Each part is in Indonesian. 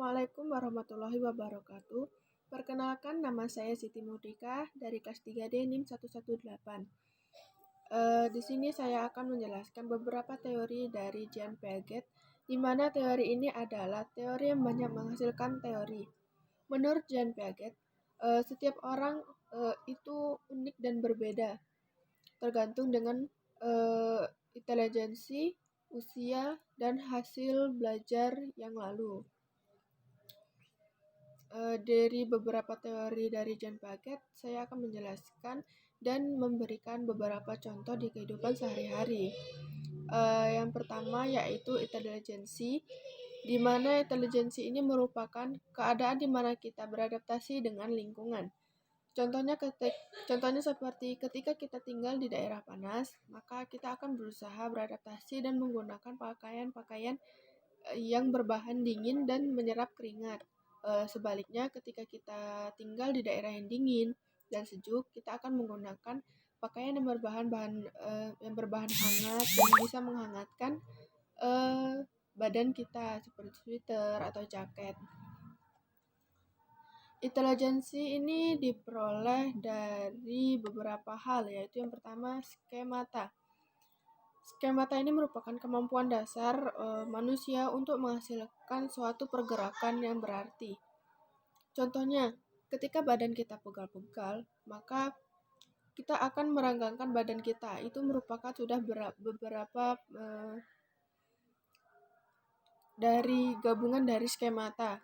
Assalamualaikum warahmatullahi wabarakatuh. Perkenalkan, nama saya Siti Mudrika dari kelas 3D NIM 118. Di sini saya akan menjelaskan beberapa teori dari Jean Piaget, di mana teori ini adalah teori yang banyak menghasilkan teori. Menurut Jean Piaget, setiap orang itu unik dan berbeda, tergantung dengan intelijensi, usia, dan hasil belajar yang lalu. Dari beberapa teori dari Jean Piaget, saya akan menjelaskan dan memberikan beberapa contoh di kehidupan sehari-hari. Yang pertama yaitu intelijensi, di mana intelijensi ini merupakan keadaan di mana kita beradaptasi dengan lingkungan. Contohnya seperti ketika kita tinggal di daerah panas, maka kita akan berusaha beradaptasi dan menggunakan pakaian-pakaian yang berbahan dingin dan menyerap keringat. Sebaliknya, ketika kita tinggal di daerah yang dingin dan sejuk, kita akan menggunakan pakaian yang berbahan hangat yang bisa menghangatkan badan kita, seperti sweater atau jaket. Intelijensi ini diperoleh dari beberapa hal, yaitu yang pertama skemata. Skemata ini merupakan kemampuan dasar manusia untuk menghasilkan suatu pergerakan yang berarti. Contohnya, ketika badan kita pegal-pegal, maka kita akan merenggangkan badan kita. Itu merupakan sudah beberapa dari gabungan dari skemata,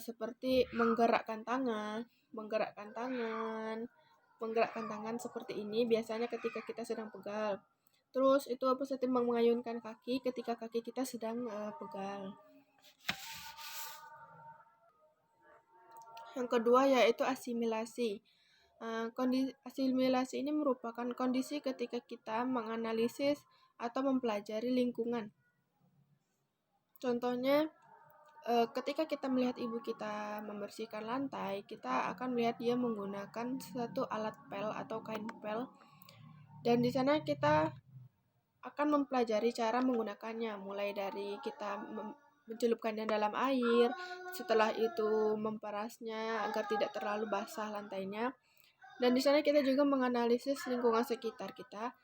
seperti menggerakkan tangan seperti ini biasanya ketika kita sedang pegal. Terus itu seperti mengayunkan kaki ketika kaki kita sedang pegal. Yang kedua yaitu asimilasi. Asimilasi ini merupakan kondisi ketika kita menganalisis atau mempelajari lingkungan. Contohnya, ketika kita melihat ibu kita membersihkan lantai, kita akan melihat dia menggunakan suatu alat pel atau kain pel, dan di sana kita akan mempelajari cara menggunakannya, mulai dari kita mencelupkannya dalam air, setelah itu memperasnya agar tidak terlalu basah lantainya, dan di sana kita juga menganalisis lingkungan sekitar kita,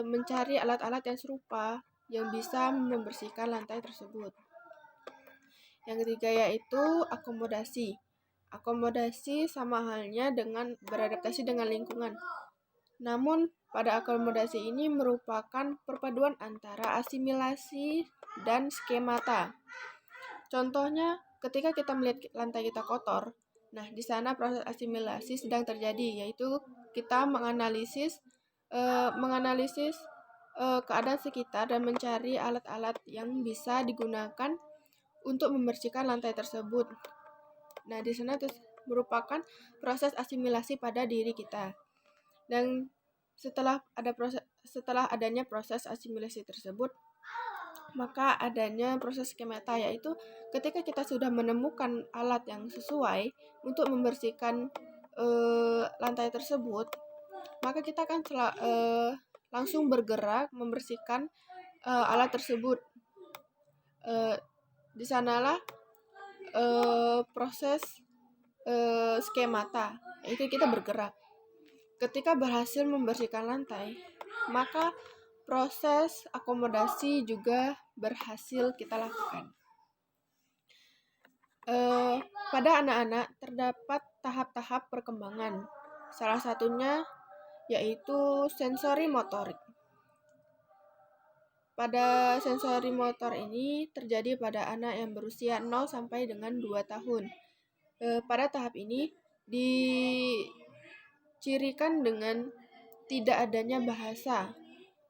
mencari alat-alat yang serupa yang bisa membersihkan lantai tersebut. Yang ketiga yaitu akomodasi. Akomodasi sama halnya dengan beradaptasi dengan lingkungan. Namun, pada akomodasi ini merupakan perpaduan antara asimilasi dan skemata. Contohnya, ketika kita melihat lantai kita kotor, nah di sana proses asimilasi sedang terjadi, yaitu kita menganalisis keadaan sekitar dan mencari alat-alat yang bisa digunakan untuk membersihkan lantai tersebut. Nah, di sana merupakan proses asimilasi pada diri kita. Dan setelah adanya proses asimilasi tersebut, maka adanya proses skemata, yaitu ketika kita sudah menemukan alat yang sesuai untuk membersihkan lantai tersebut, maka kita akan langsung bergerak membersihkan alat tersebut. Di sanalah proses skemata, yaitu kita bergerak. Ketika berhasil membersihkan lantai, maka proses akomodasi juga berhasil kita lakukan. Pada anak-anak terdapat tahap-tahap perkembangan. Salah satunya yaitu sensori motorik. Pada sensori motor ini terjadi pada anak yang berusia 0 sampai dengan 2 tahun. Pada tahap ini dicirikan dengan tidak adanya bahasa.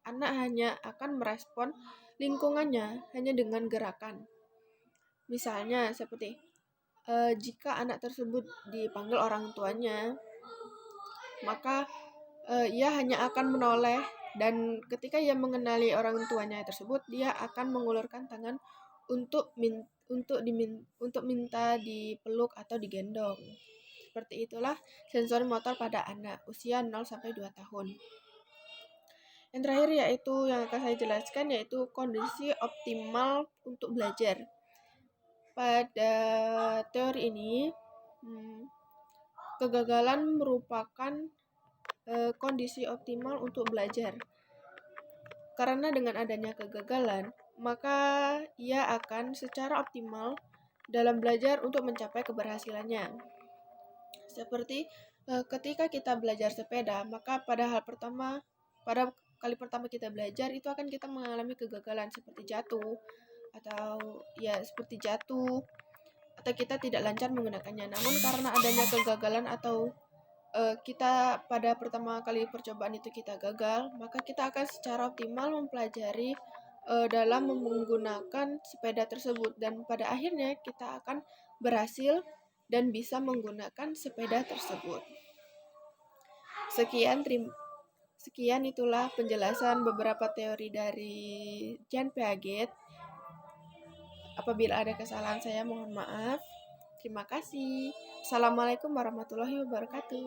Anak hanya akan merespon lingkungannya hanya dengan gerakan. Misalnya seperti jika anak tersebut dipanggil orang tuanya, maka ia hanya akan menoleh, dan ketika ia mengenali orang tuanya tersebut, dia akan mengulurkan tangan untuk minta dipeluk atau digendong. Seperti itulah sensori motor pada anak usia 0 sampai 2 tahun. Yang terakhir yaitu yang akan saya jelaskan yaitu kondisi optimal untuk belajar. Pada teori ini, kegagalan merupakan kondisi optimal untuk belajar. Karena dengan adanya kegagalan, maka ia akan secara optimal dalam belajar untuk mencapai keberhasilannya. Seperti ketika kita belajar sepeda, maka pada kali pertama kita belajar itu akan kita mengalami kegagalan seperti jatuh atau kita tidak lancar menggunakannya. Namun karena adanya kegagalan atau kita pada pertama kali percobaan itu kita gagal, maka kita akan secara optimal mempelajari dalam menggunakan sepeda tersebut, dan pada akhirnya kita akan berhasil dan bisa menggunakan sepeda tersebut. Sekian itulah penjelasan beberapa teori dari Jean Piaget. Apabila ada kesalahan saya mohon maaf. Terima kasih. Assalamualaikum warahmatullahi wabarakatuh.